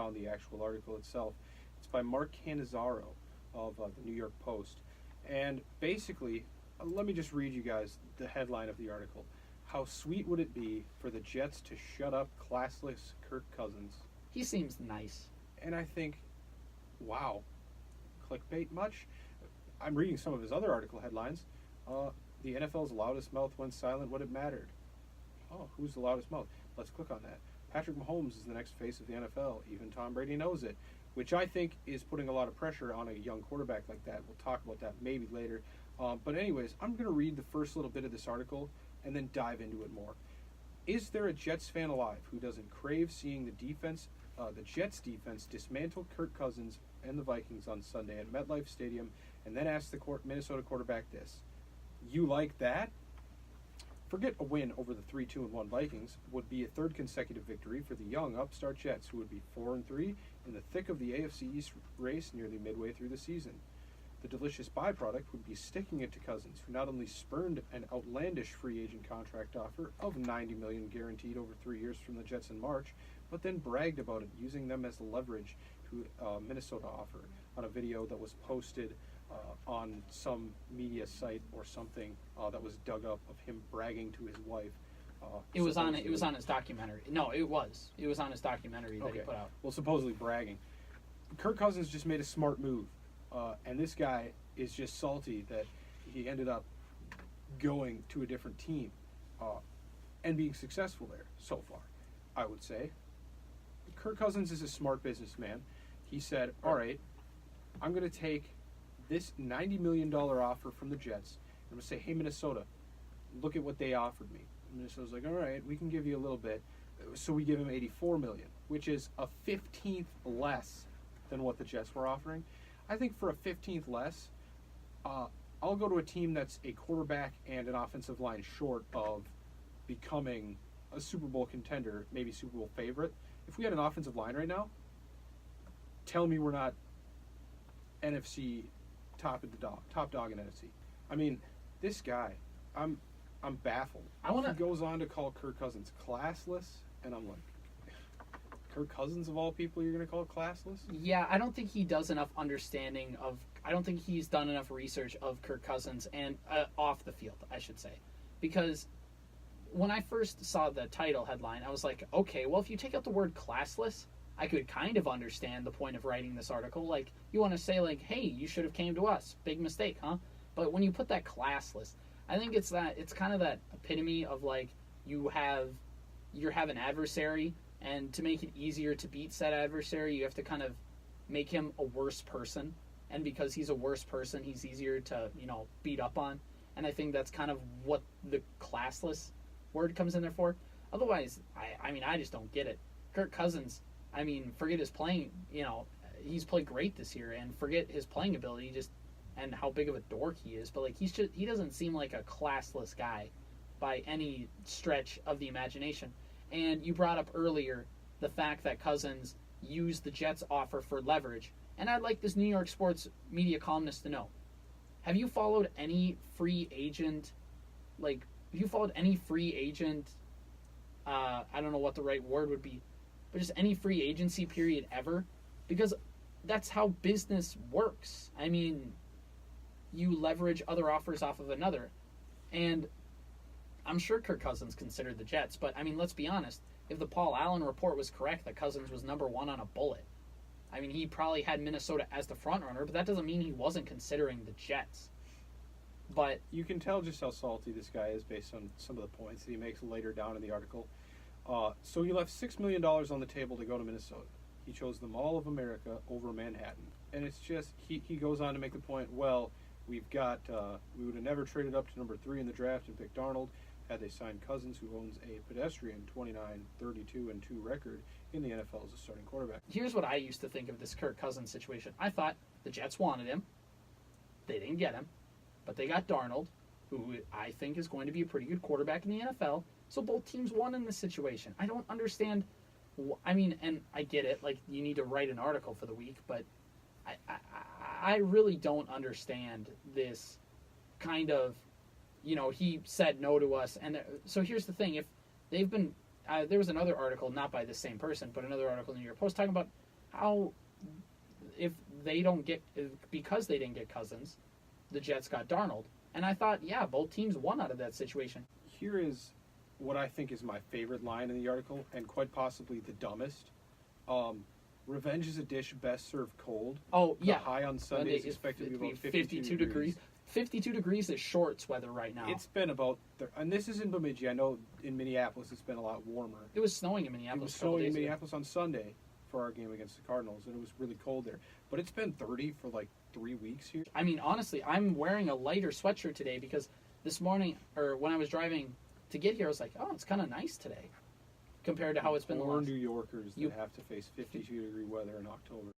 found the actual article itself. It's by Mark Cannizzaro of the New York Post. And basically, let me just read you guys the headline of the article. How sweet would it be for the Jets to shut up classless Kirk Cousins? He seems nice. And I think, wow, clickbait much? I'm reading some of his other article headlines. The NFL's loudest mouth went silent when it mattered. Oh, who's the loudest mouth? Let's click on that. Patrick Mahomes is the next face of the NFL. Even Tom Brady knows it, which I think is putting a lot of pressure on a young quarterback like that. We'll talk about that maybe later. But anyways, I'm going to read the first little bit of this article and then dive into it more. Is there a Jets fan alive who doesn't crave seeing the Jets defense dismantle Kirk Cousins and the Vikings on Sunday at MetLife Stadium and then ask the Minnesota quarterback this? You like that? Forget a win over the 3-2-1 Vikings would be a third consecutive victory for the young upstart Jets, who would be 4-3 in the thick of the AFC East race nearly midway through the season. The delicious byproduct would be sticking it to Cousins, who not only spurned an outlandish free agent contract offer of $90 million guaranteed over 3 years from the Jets in March, but then bragged about it, using them as leverage to Minnesota offer on a video that was posted on some media site or something that was dug up of him bragging to his wife. It was on his documentary. No, it was on his documentary that he put out. Well, supposedly bragging. Kirk Cousins just made a smart move, and this guy is just salty that he ended up going to a different team and being successful there so far, I would say. Kirk Cousins is a smart businessman. He said, all right, I'm going to take this $90 million offer from the Jets. I'm going to say, hey, Minnesota, look at what they offered me. And Minnesota's like, all right, we can give you a little bit. So we give him $84 million, which is a 15th less than what the Jets were offering. I think for a 15th less, I'll go to a team that's a quarterback and an offensive line short of becoming a Super Bowl contender, maybe Super Bowl favorite. If we had an offensive line right now, tell me we're not NFC top dog in NFC. I mean, this guy, I'm baffled. He goes on to call Kirk Cousins classless, and I'm like, Kirk Cousins of all people, you're going to call it classless? Yeah, I don't think he does enough understanding of. I don't think he's done enough research of Kirk Cousins and off the field, I should say, because when I first saw the title headline, I was like, okay, well, if you take out the word classless, I could kind of understand the point of writing this article. Like, you want to say, like, hey, you should have came to us. Big mistake, huh? But when you put that classless, I think it's kind of that epitome of, like, you have an adversary, and to make it easier to beat said adversary, you have to kind of make him a worse person. And because he's a worse person, he's easier to, beat up on. And I think that's kind of what the classless word comes in there for. Otherwise, I just don't get it. Kirk Cousins, forget his playing, he's played great this year, and forget his playing ability and how big of a dork he is, but like he doesn't seem like a classless guy by any stretch of the imagination. And you brought up earlier the fact that Cousins used the Jets offer for leverage, and I'd like this New York sports media columnist to know, have you followed any free agent, I don't know what the right word would be, but just any free agency period ever? Because that's how business works. You leverage other offers off of another. And I'm sure Kirk Cousins considered the Jets, but let's be honest. If the Paul Allen report was correct that Cousins was number one on a bullet, he probably had Minnesota as the front runner, but that doesn't mean he wasn't considering the Jets. But you can tell just how salty this guy is based on some of the points that he makes later down in the article. So he left $6 million on the table to go to Minnesota. He chose the Mall of America over Manhattan. And it's just, he goes on to make the point, well, we would have never traded up to number 3 in the draft and picked Darnold had they signed Cousins, who owns a pedestrian 29-32-2 record in the NFL as a starting quarterback. Here's what I used to think of this Kirk Cousins situation. I thought the Jets wanted him. They didn't get him. But they got Darnold, who I think is going to be a pretty good quarterback in the NFL. So both teams won in this situation. I don't understand. And I get it. Like, you need to write an article for the week, but I really don't understand this kind of, he said no to us. And so here's the thing. If they've been, there was another article, not by the same person, but another article in the New York Post talking about how, if they don't get, because they didn't get Cousins, the Jets got Darnold. And I thought, yeah, both teams won out of that situation. Here is what I think is my favorite line in the article, and quite possibly the dumbest. Revenge is a dish best served cold. Oh, The yeah. high on Sunday is expected to be about 52 degrees. 52 degrees is shorts weather right now. It's been about, and this is in Bemidji. I know in Minneapolis it's been a lot warmer. It was snowing in It Minneapolis. was a couple snowing in days ago. Minneapolis on Sunday for our game against the Cardinals, and it was really cold there. But it's been 30 for like 3 weeks here. I mean, honestly, I'm wearing a lighter sweatshirt today because this morning, or when I was driving to get here, I was like, oh, it's kind of nice today compared to how it's been the Poor last. New Yorkers You- that have to face 52-degree weather in October.